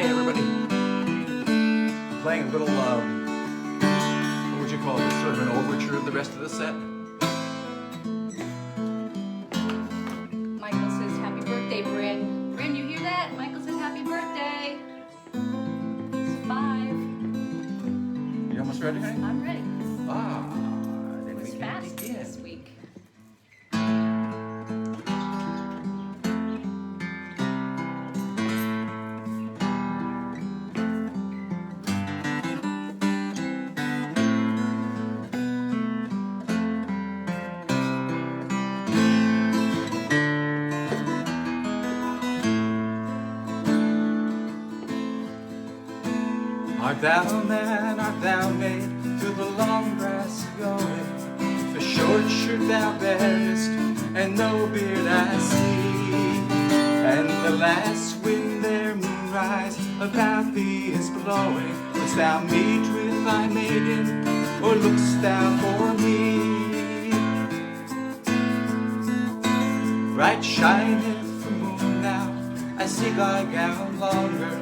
Hi everybody. Playing a little, what would you call this? Sort of an overture of the rest of the set. Michael says happy birthday, Bryn. Bryn, you hear that? Michael says happy birthday. It's 5. You almost ready, honey? I'm ready. Then It was we can fast begin. this week. Art thou man, art thou made, to the long grass going? For short shirt thou bearest, and no beard I see. And the last wind their moonrise about thee is blowing. Wouldst thou meet with thy maiden, or look'st thou for me? Bright shineth the moon now, I see thy gown longer,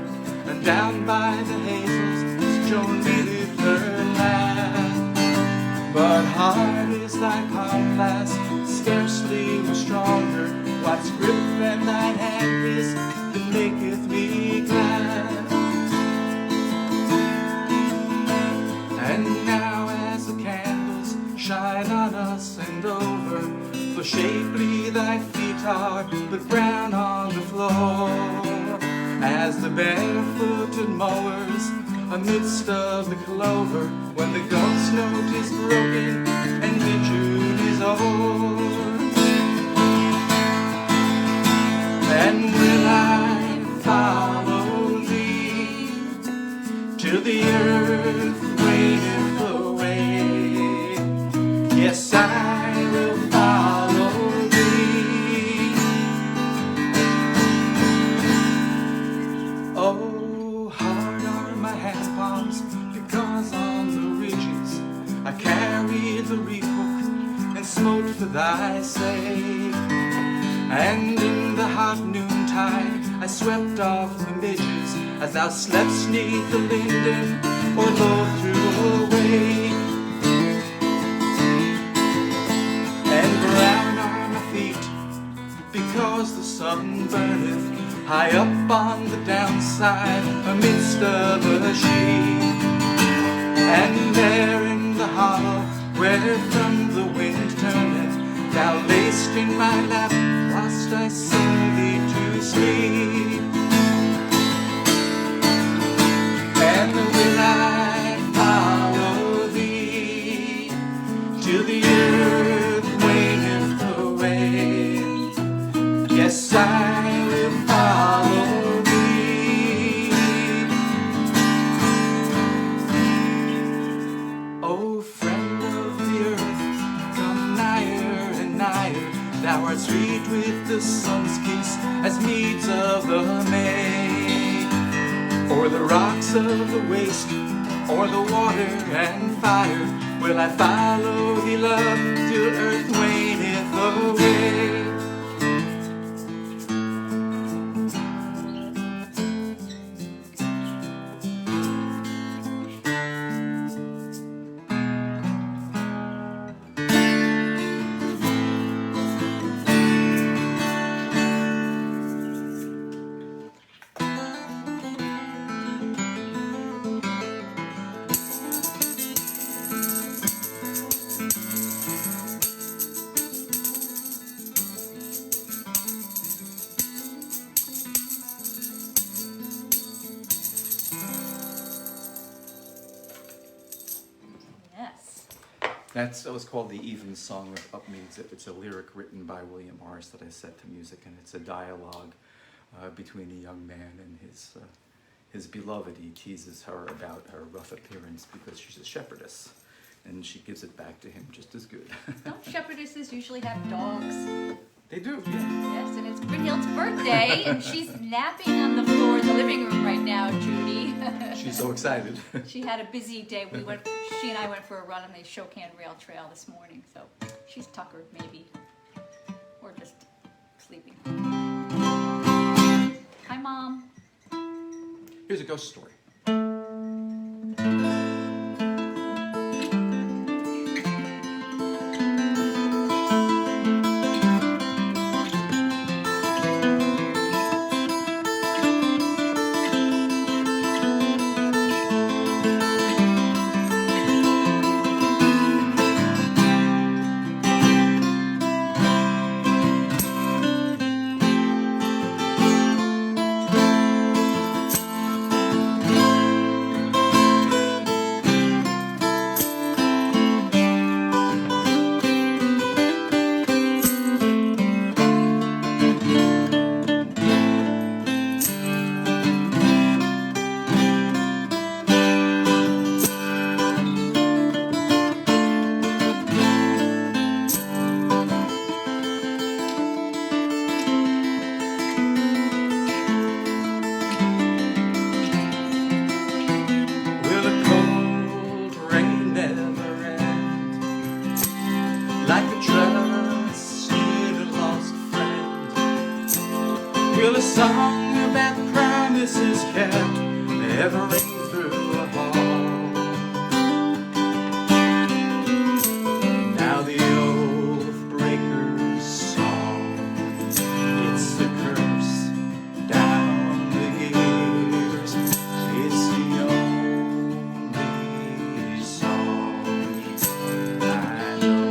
and down by the hazels Joan leadeth her lad. But hard is thy compass, scarcely was stronger. What's grip than thine hand is that maketh me glad. And now as the candles shine on us and over, for shapely thy feet are, but brown on the floor, as the barefooted mowers amidst of the clover, when the ghost note is broken and mid-June is o'er. And will I follow thee till the earth wadeth away? Yes, I will follow thee. Oh, hard are my hand palms, because on the ridges I carried the reap hook and smote for thy sake. And in the hot noontide I swept off the midges, as thou slepst 'neath the linden, or low threw away. And brown are my feet, because the sun burneth high up on the downside amidst of a sheet. And there in the hollow, where from the wind turneth, thou lay'st in my lap whilst I sing thee to sleep. And will I follow thee till the earth waneth away? Yes, I will follow thee. O friend of the earth, come nigher and nigher. Thou art sweet with the sun's kiss as meads of the May. O'er the rocks of the waste, o'er the water and fire, will I follow thee, love, till earth waneth away. That was called the Evensong of Upmeads. It's a lyric written by William Morris that I set to music, and it's a dialogue between a young man and his beloved. He teases her about her rough appearance because she's a shepherdess, and she gives it back to him just as good. Don't shepherdesses usually have dogs? They do, yeah. Yes, and it's Brynhild's birthday, and she's napping on the floor in the living room right now, Judy. She's so excited. She had a busy day. She and I went for a run on the Shokan Rail Trail this morning, so she's tuckered maybe, or just sleeping. Hi, Mom. Here's a ghost story. Will a song about promises kept ever ring through a hall? Now the oath breaker's song, it's a curse down the years. It's the only song I know.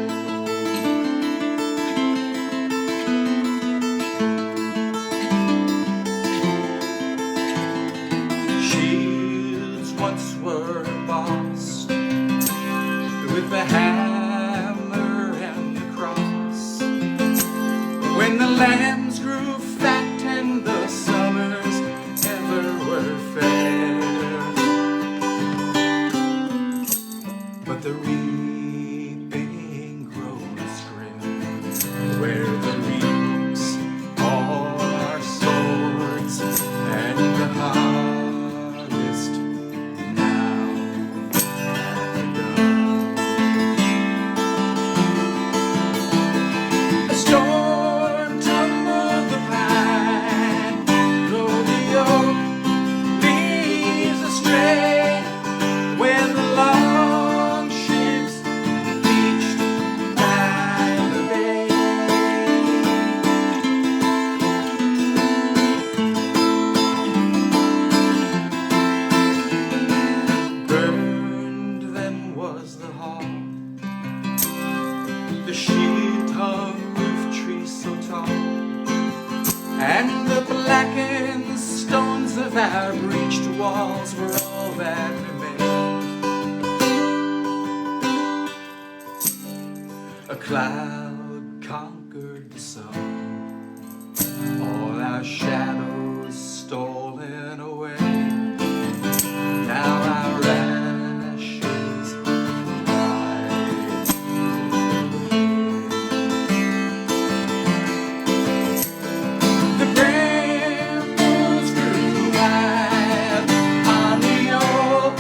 Once were embossed with the hammer and the cross. When the lambs grew fat and the summers ever were fair, but the reaping grows grim, where the reaps all our swords and the harvest the sheet-hung roof tree so tall, and the blackened stones of our breached walls were all that remained. A cloud conquered the sun, all our shadows stolen away. Now our ashes lie. The brambles grew wild on the old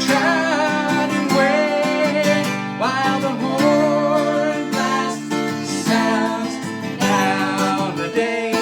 trodden way, while the horn blast sounds down the days.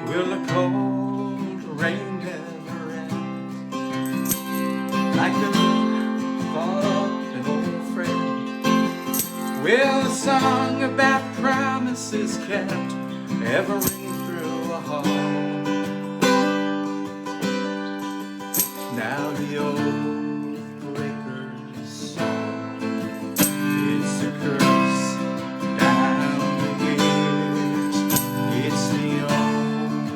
Will the cold rain never end, like the thought of an old friend? Will a song about promises kept ever ring through a hall? Now the old breaker's song, it's a curse down the years. It's the only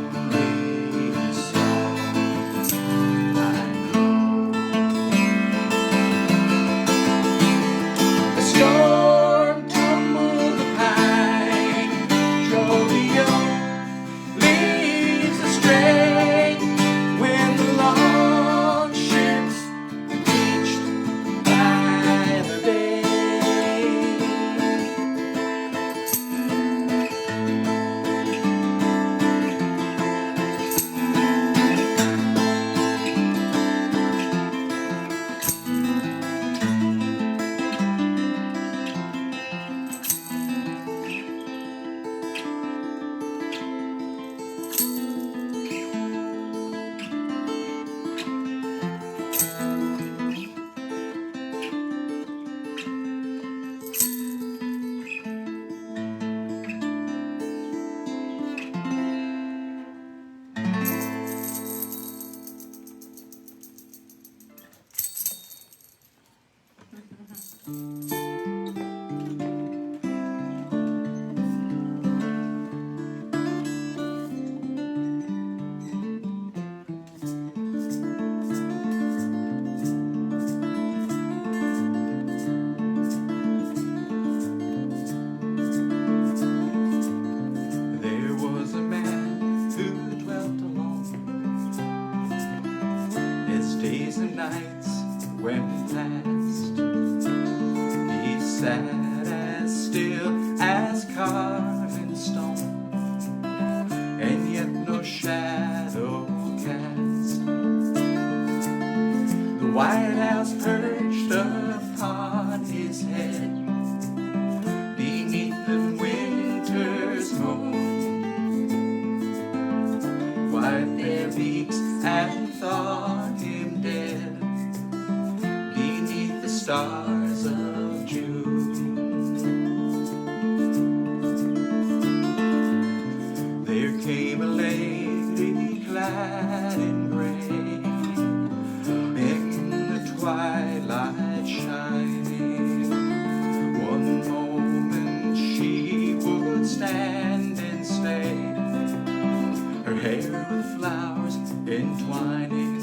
entwining.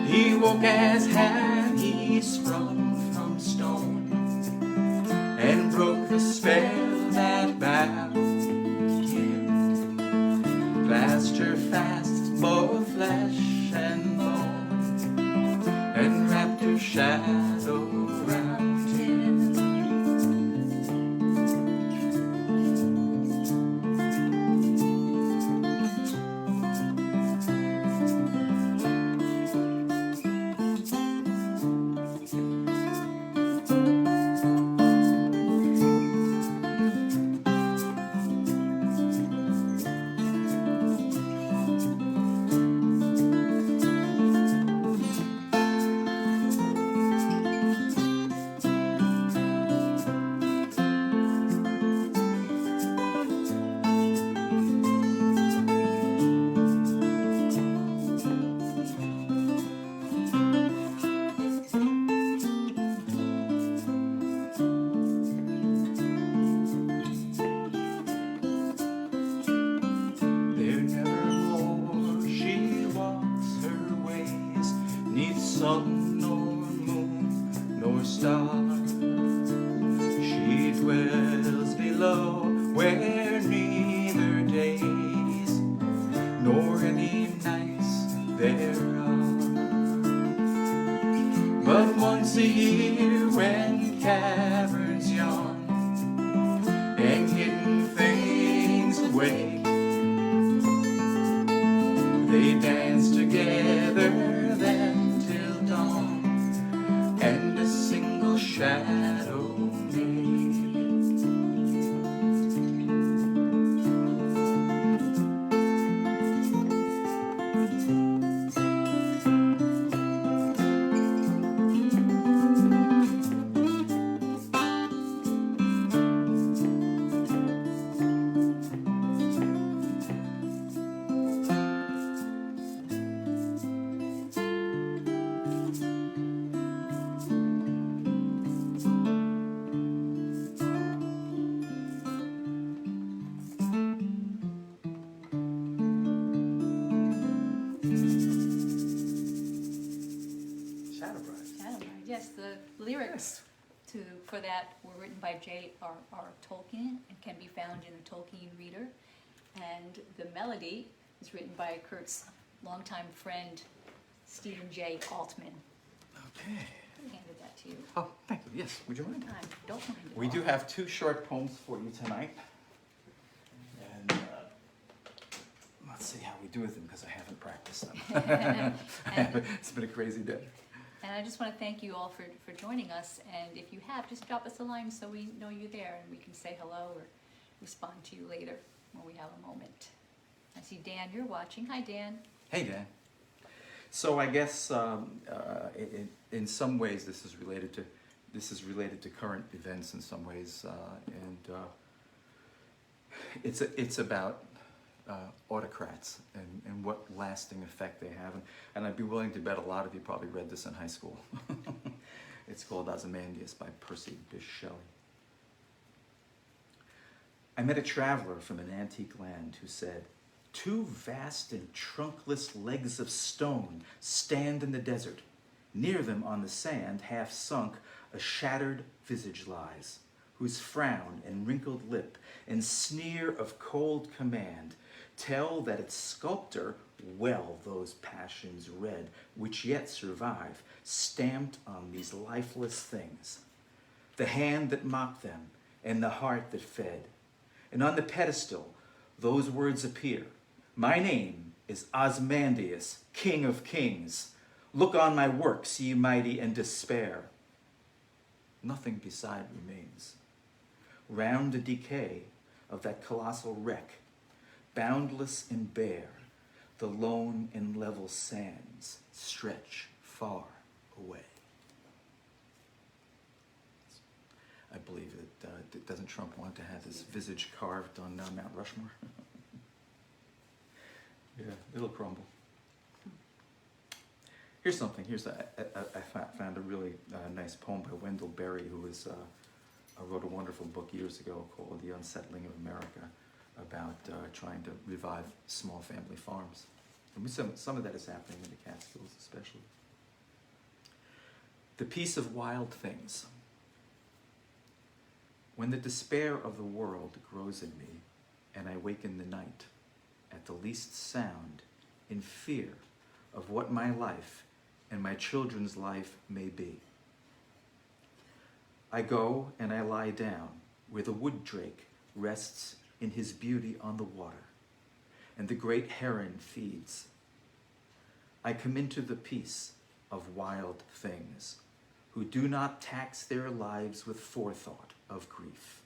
He woke as had he sprung from stone, and broke the spell that bound him, clasped her fast, both flesh and bone, and wrapped her shadow round him. Sun nor moon nor star, she dwells below where neither days nor any nights there are. But once a year when caverns yawn and hidden things awake, they dance together then till dawn, and a single shadow made. Yes, the lyrics for that were written by J.R.R. Tolkien and can be found in the Tolkien Reader. And the melody is written by Kurt's longtime friend, Stephen J. Altman. Okay. I handed that to you. Oh, thank you. Yes, would you mind? I don't mind at We all. do have 2 short poems for you tonight. And let's see how we do with them, because I haven't practiced them. It's been a crazy day. And I just want to thank you all for joining us. And if you have, just drop us a line so we know you're there and we can say hello or respond to you later when we have a moment. I see Dan, you're watching. Hi, Dan. Hey, Dan. So I guess in some ways this is related to current events in some ways, and it's about autocrats and what lasting effect they have. And I'd be willing to bet a lot of you probably read this in high school. It's called Ozymandias by Percy, Bysshe Shelley. I met a traveler from an antique land who said, "Two vast and trunkless legs of stone stand in the desert. Near them on the sand, half sunk, a shattered visage lies, whose frown and wrinkled lip and sneer of cold command tell that its sculptor well those passions read which yet survive, stamped on these lifeless things, the hand that mocked them and the heart that fed. And on the pedestal those words appear, my name is Ozymandias, King of Kings. Look on my works, ye mighty, and despair. Nothing beside remains. Round the decay of that colossal wreck, boundless and bare, the lone and level sands stretch far away." I believe that doesn't Trump want to have his visage carved on Mount Rushmore? Yeah, it'll crumble. Here's something. I found a really nice poem by Wendell who wrote a wonderful book years ago called The Unsettling of America. about trying to revive small family farms. And some of that is happening in the Catskills especially. The peace of wild things. When the despair of the world grows in me, and I wake in the night, at the least sound, in fear of what my life and my children's life may be. I go and I lie down where the wood drake rests in his beauty on the water, and the great heron feeds. I come into the peace of wild things, who do not tax their lives with forethought of grief.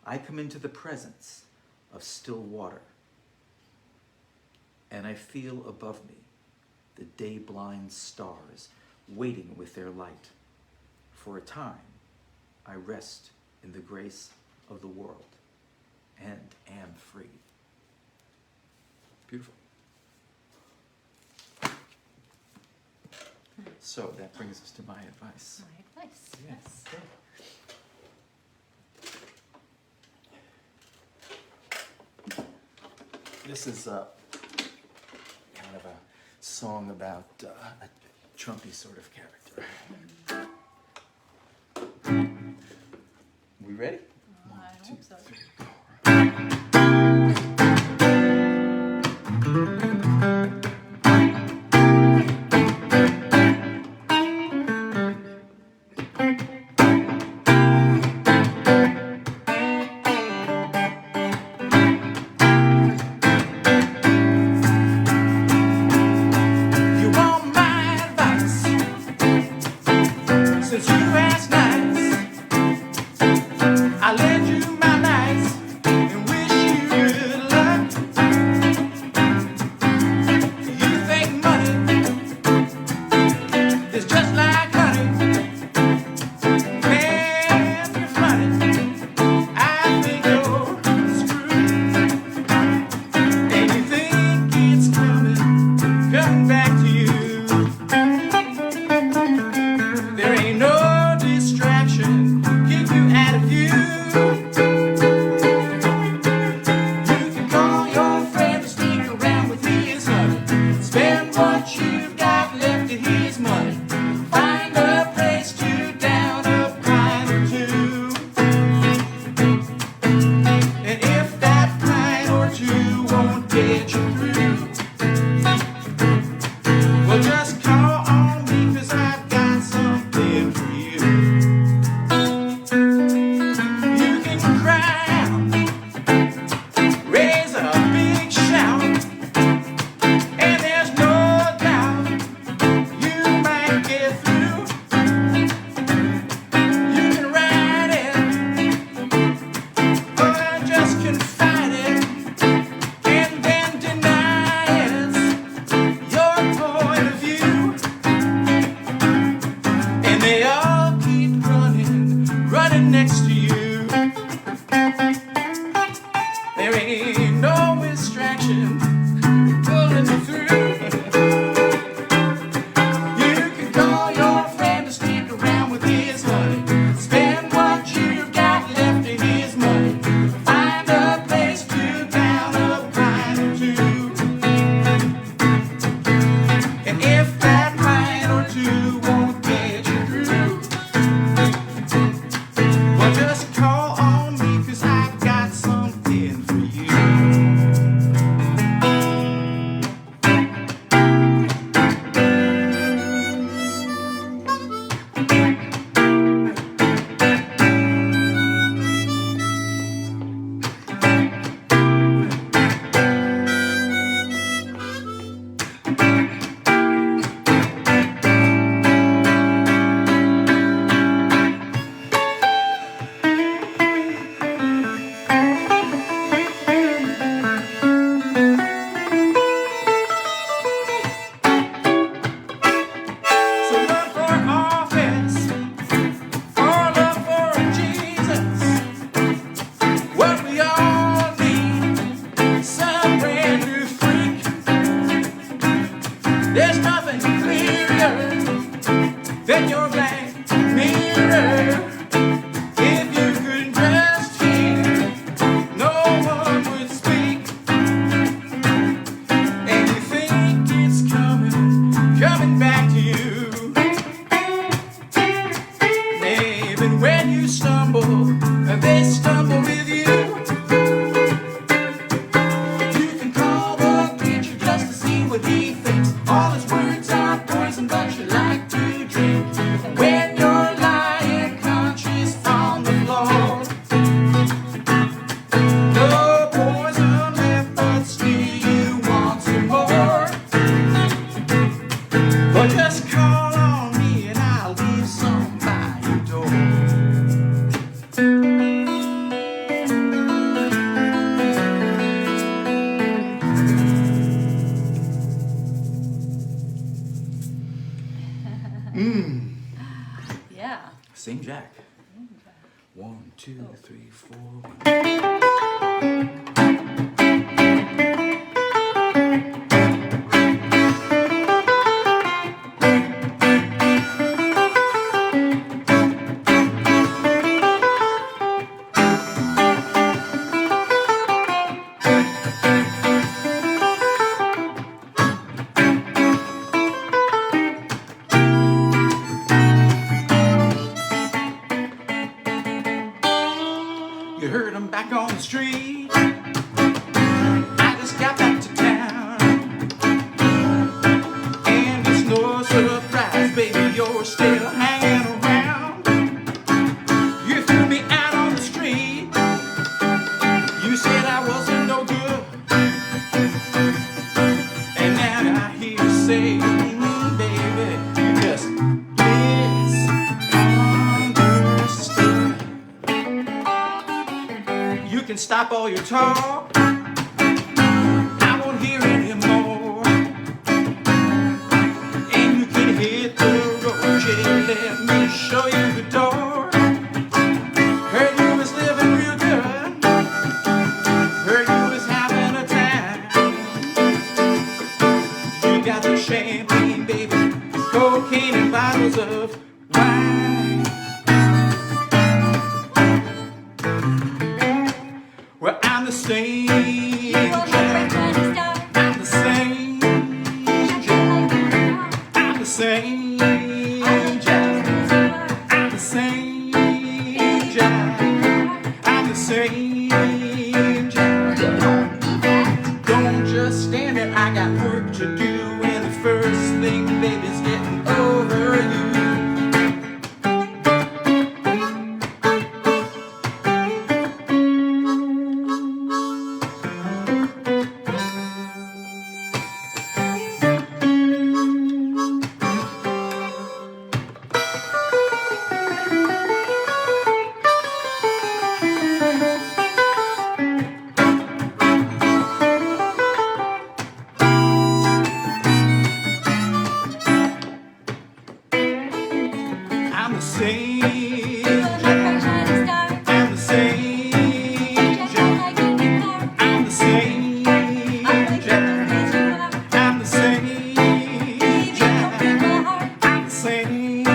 I come into the presence of still water, and I feel above me the day-blind stars waiting with their light. For a time, I rest in the grace of the world and am free. Beautiful. So that brings us to my advice. My advice, yes. This is kind of a song about a Trumpy sort of character. We ready? I hope so. Since you asked nice, I lend you my nice may stumble with you. You can call the preacher just to see what he thinks. All his words are poison, but you like to drink. When you're lying conscious on the floor, no poison left, but still you want some more. But just call on me and I'll leave some by your door. Yeah. Sing Jack. 1, 2, 3, 4. You heard him back on the street. I just got back to town, and it's no surprise, baby, you're still hanging around. You threw me out on the street. You said I wasn't no good, and now I hear you say, baby, you just misunderstood. You can stop all your talk, I won't hear anymore. And you can hit the road, Jay, let me show you the door. Heard you was living real good, heard you was having a time. You got the champagne, baby, cocaine and bottles of wine. Well, I'm the same Jack. I'm the same Jack. I'm the same Jack. I'm the same Jack. I'm the same Jack. Don't just stand there, I got work to do. And the first thing, baby's getting over you. I'm the same Jack. I'm the same Jack. I'm the same Jack. I'm the same Jack. I'm the same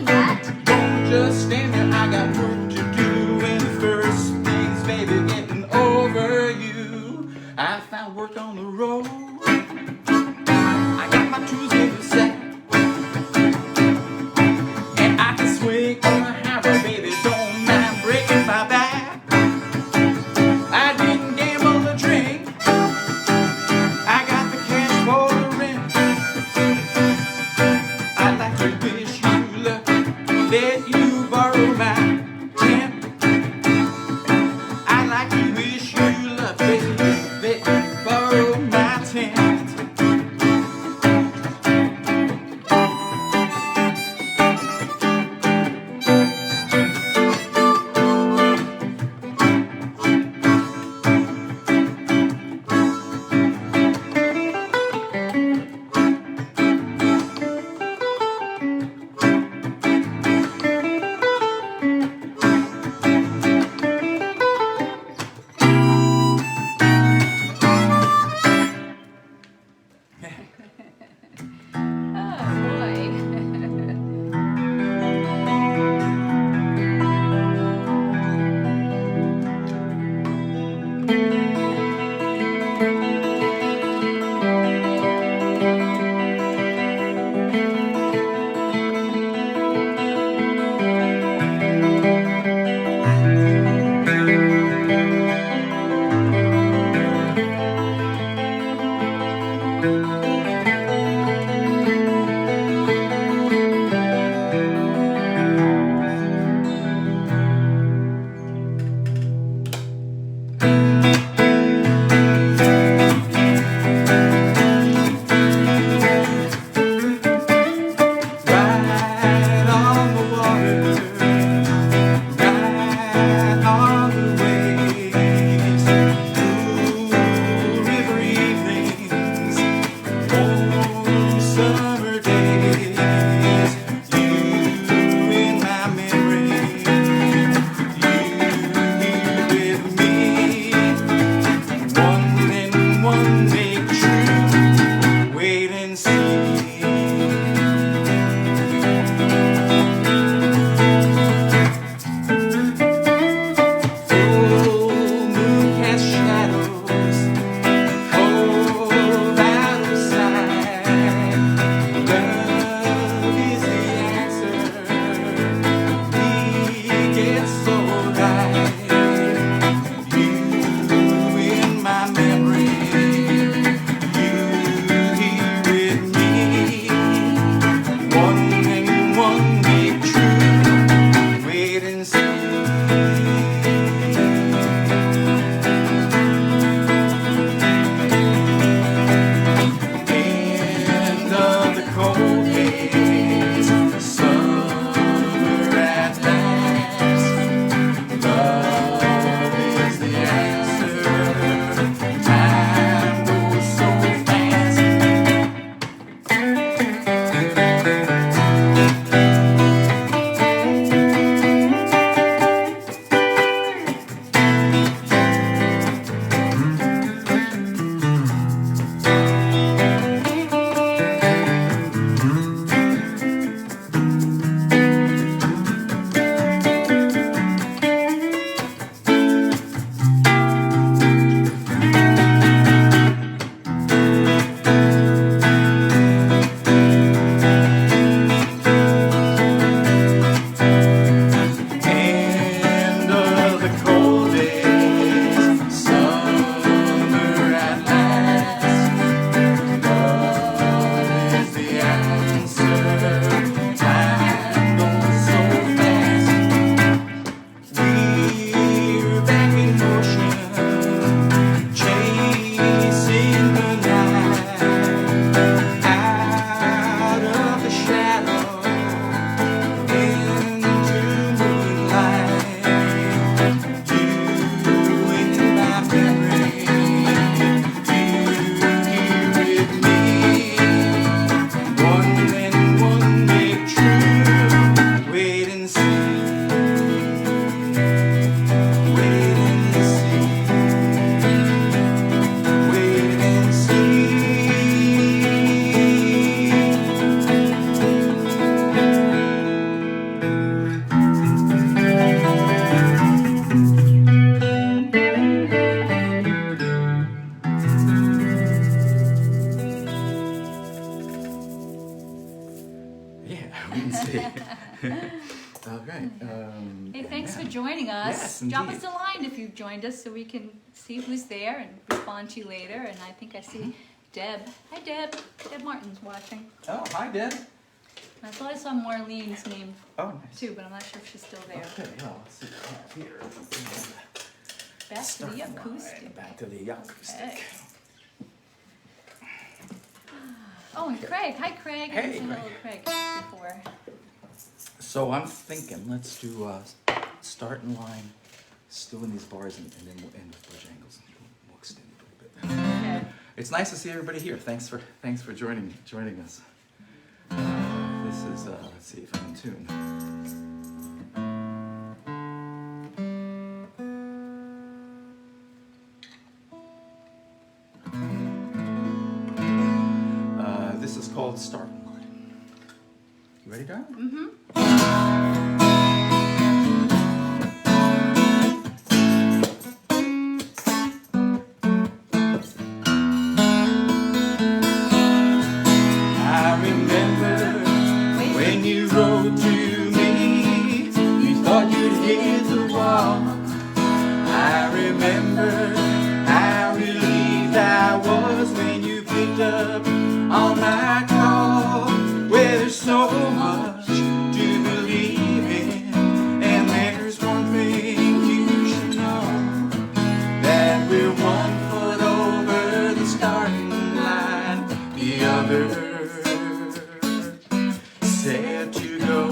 Jack. Don't just stand there, I got work to do. And the first thing's, baby, getting over you. I found work on the road. I got my tools in the sack. Swing on the hammer, baby, don't mind breaking my back. I didn't gamble or drink, I got the cash for the rent. I'd like to wish you luck, let you borrow my tent. I'd like to wish you luck, baby, let you borrow my tent. thanks for joining us. Yes, Drop indeed. us a line if you've joined us so we can see who's there and respond to you later. And I think I see Deb. Hi, Deb. Deb Martin's watching. Oh, hi, Deb. I thought I saw Marlene's name Oh, nice. too, but I'm not sure if she's still there. Okay, well, let's see what we have here. Back to the Startin' acoustic. Line, back to the acoustic. Okay. Oh, and Craig. Hi, Craig. I Hey, haven't said hello to Craig before. So I'm thinking, let's do Startin' Line, still in these bars, and then we'll end with Bojangles. We'll extend it a little bit. Okay. It's nice to see everybody here. Thanks for joining us. This is let's see if I'm in tune. This is called Startin' Line. You ready, darling? Mm-hmm. I remember when you wrote to me, you thought you'd hit the wall. I remember how relieved I was when you picked up on my call. Well, there's so much to believe in, and there's one thing you should know, that we're 1 foot over the starting line, the other said to go.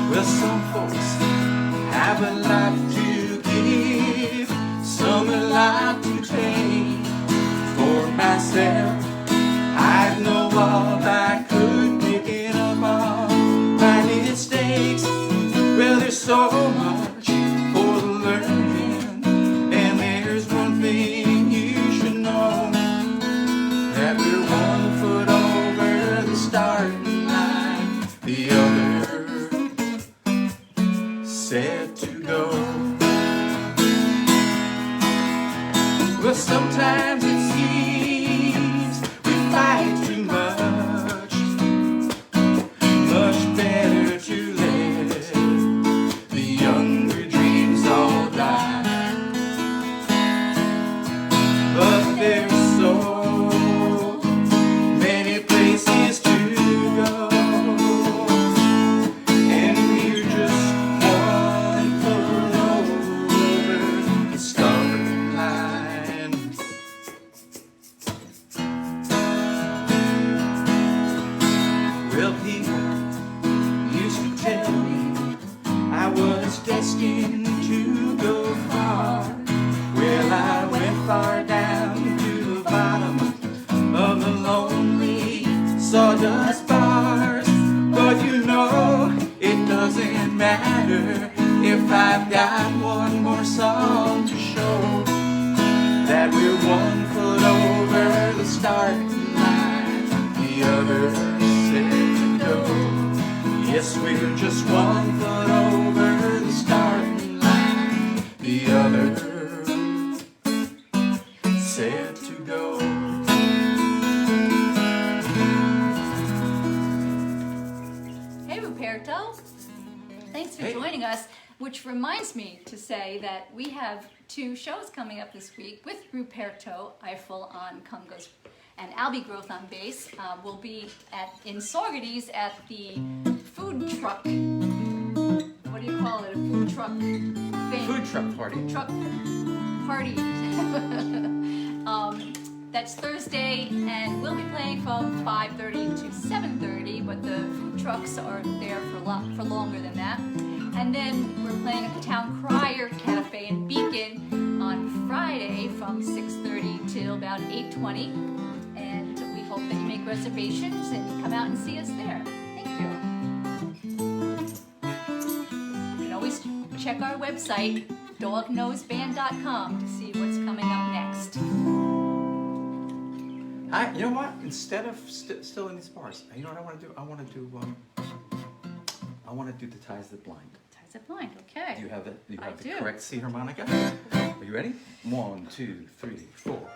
Well, some folks have a lot to give, some a lot to take. For myself, I know all I could, picking up on my mistakes. Well, there's so much for the learning, and there's one thing you should know, that we're 1 foot over the starting line, the other said to go. Well, sometimes it seems we fight too much, much better to let the younger dreams all die. But there's so many places to go, and we're just 1 foot over the starting line. Well, people used to tell me I was destined to go far. Well, I went far down to the bottom of the lonely sawdust bars. But you know, it doesn't matter if I've got one more song to show, that we're 1 foot over the starting line, the other said to go. Yes, we're just 1 foot over the starting line, the other said to go. Hey, Ruperto. Thanks for Hey. joining us. Which reminds me to say that we have 2 shows coming up this week with Ruperto Eiffel on congos and Albie Growth on bass. We'll be in Saugerties at the food truck. What do you call it? A food truck thing. Food truck party. Truck party. That's Thursday, and we'll be playing from 5:30 to 7:30, but the food trucks are there for longer than that. And then we're playing at the Town Crier Cafe in Beacon on Friday from 6:30 till about 8:20. And we hope that you make reservations and come out and see us there. Thank you. You can always check our website, dognoseband.com, to see what's coming up next. You know what? Instead of still in these bars, you know what I want to do? I want to do the Ties That Blind. Ties That Blind, okay. Do you have it? Do you I have the do. correct C harmonica? Are you ready? 1, 2, 3, 4.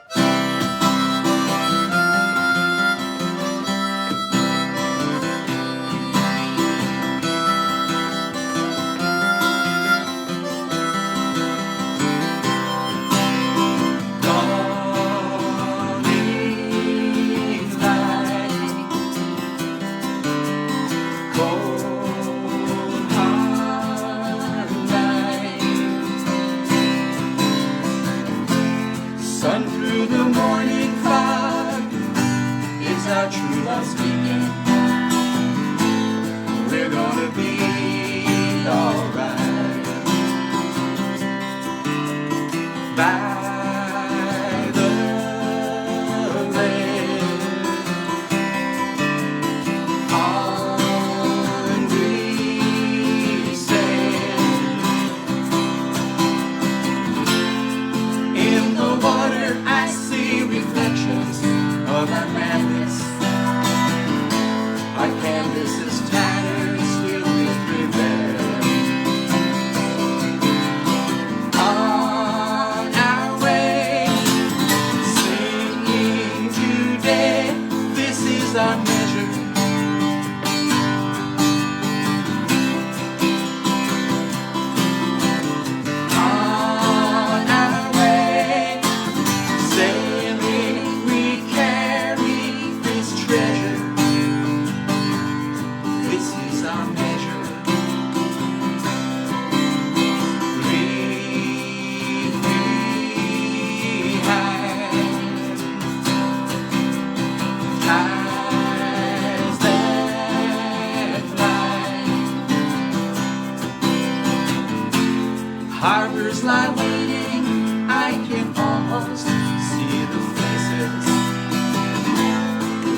lie waiting, I can almost see the faces.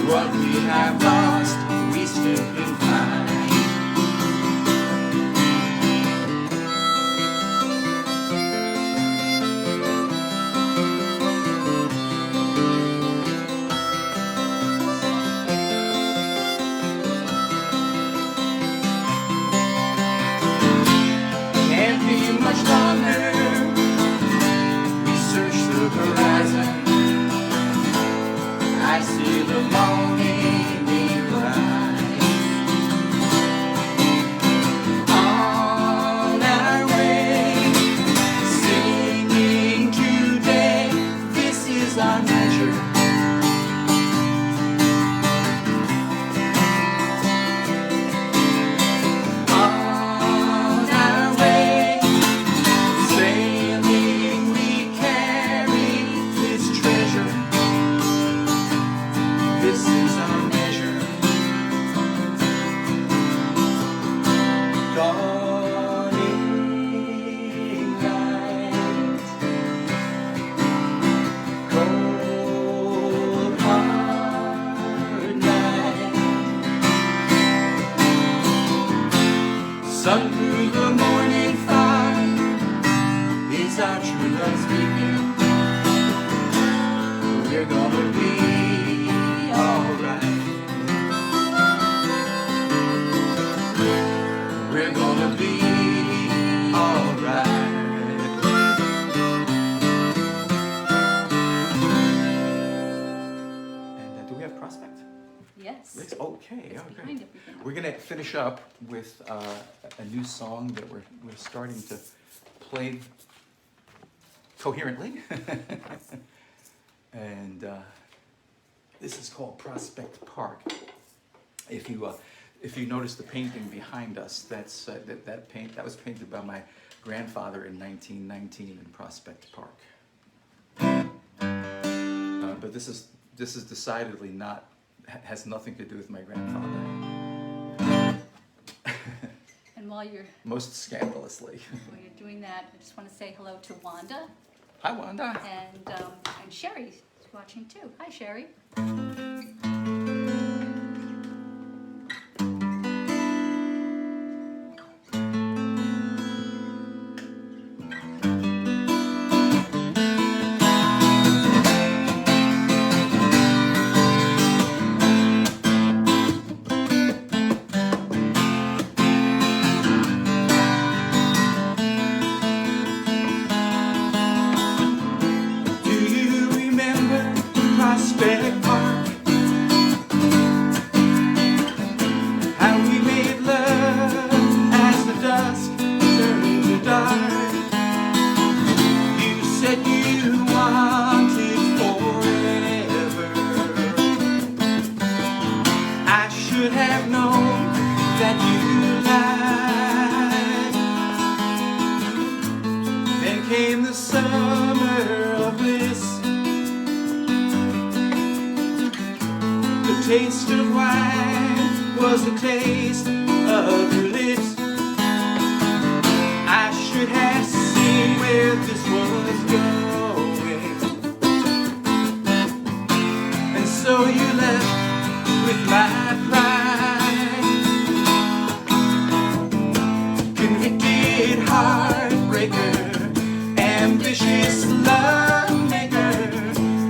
What we have lost, we still can find. Can't be much longer. We search the horizon. I see the longing rise. On our way, singing today, this is our measure. On our way, sailing, we carry this treasure. This is our measure. Dawning light, cold hard night, sun through the morning fire is our true love speaking. We're gonna be alright. We're gonna be alright. And do we have Prospect? Yes. Yes. Okay. It's Okay. behind everything. We're gonna finish up with a new song that we're starting to play coherently, and this is called Prospect Park. If you notice the painting behind us, that's that was painted by my grandfather in 1919 in Prospect Park. But this is decidedly not has nothing to do with my grandfather. And while you're Most scandalously. doing that, I just want to say hello to Wanda Hi, Wanda. and Sherry's watching too. Hi, Sherry. Do you remember Prospect Park? How we made love as the dusk turned to dark. You said you wanted forever. I should have known that you lied. Then came the summer of bliss. The taste of wine was the taste of your lips. I should have seen where this was going. And so you left with my pride. Convicted heartbreaker, ambitious love maker.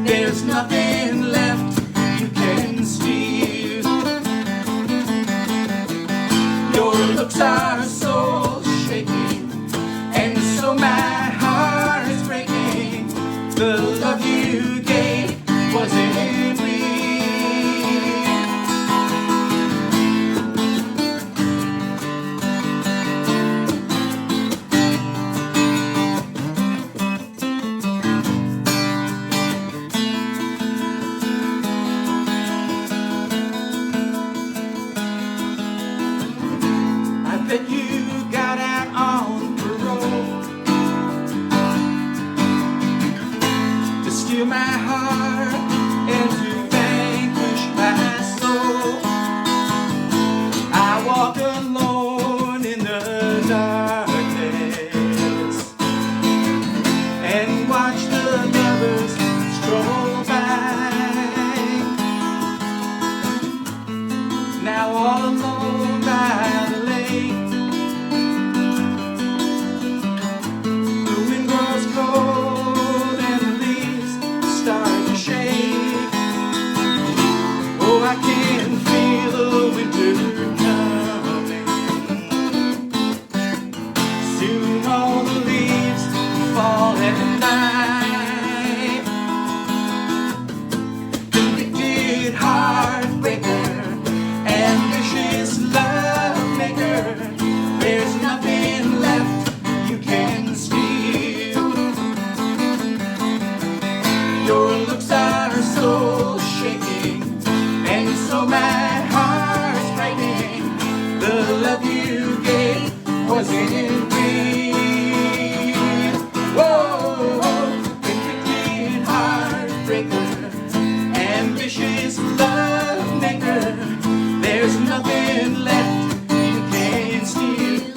There's nothing left you can steal. wasn't real. Whoa, convicted heartbreaker, ambitious love maker. There's nothing left you can steal.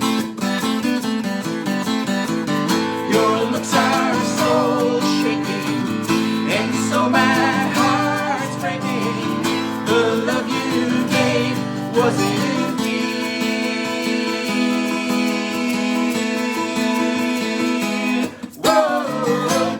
Your looks are soul shaking, and so my heart's breaking. The love you gave wasn't real. Whoa.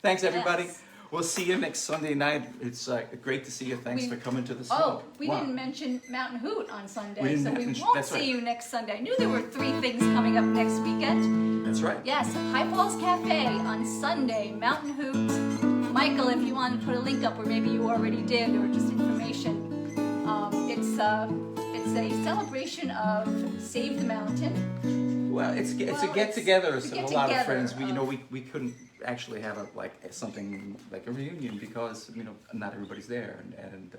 Thanks, everybody. Yes. We'll see you next Sunday night. It's great to see you. Thanks for coming to the show. Oh, we Wow. didn't mention Mountain Hoot on Sunday, We didn't so we mention- won't that's see right. you next Sunday. I knew there were 3 things coming up next weekend. That's right. Yes, High Falls Cafe on Sunday, Mountain Hoot. Michael, if you want to put a link up, or maybe you already did, or just information. It's a celebration of Save the Mountain. Well, it's a Well, get together it's a of a lot of get-together friends. We of- we couldn't actually have something like a reunion because not everybody's there, and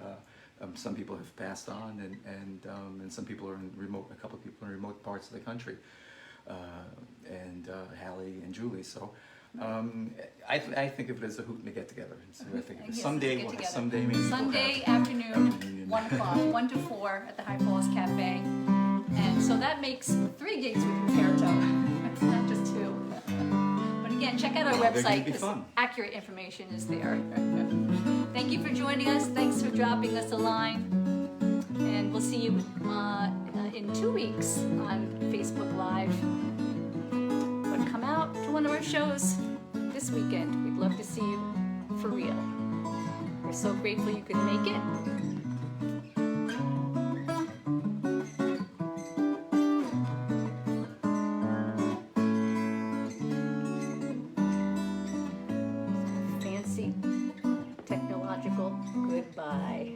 some people have passed on, and some people are in remote. A couple of people are in remote parts of the country, and Hallie and Julie. So. I think of it as a hoot and a get together. So I think Yes, someday get we'll have, together. someday maybe we'll Sunday have afternoon, a reunion. 1 o'clock, 1 to 4 at the High Falls Cafe. And so that makes 3 gigs with Roberto, not just 2. But again, check out our They're gonna website be because fun. accurate information is there. Thank you for joining us. Thanks for dropping us a line. And we'll see you in 2 weeks on Facebook Live. But come out to one of our shows this weekend. We'd love to see you for real. We're so grateful you could make it. Fancy technological goodbye.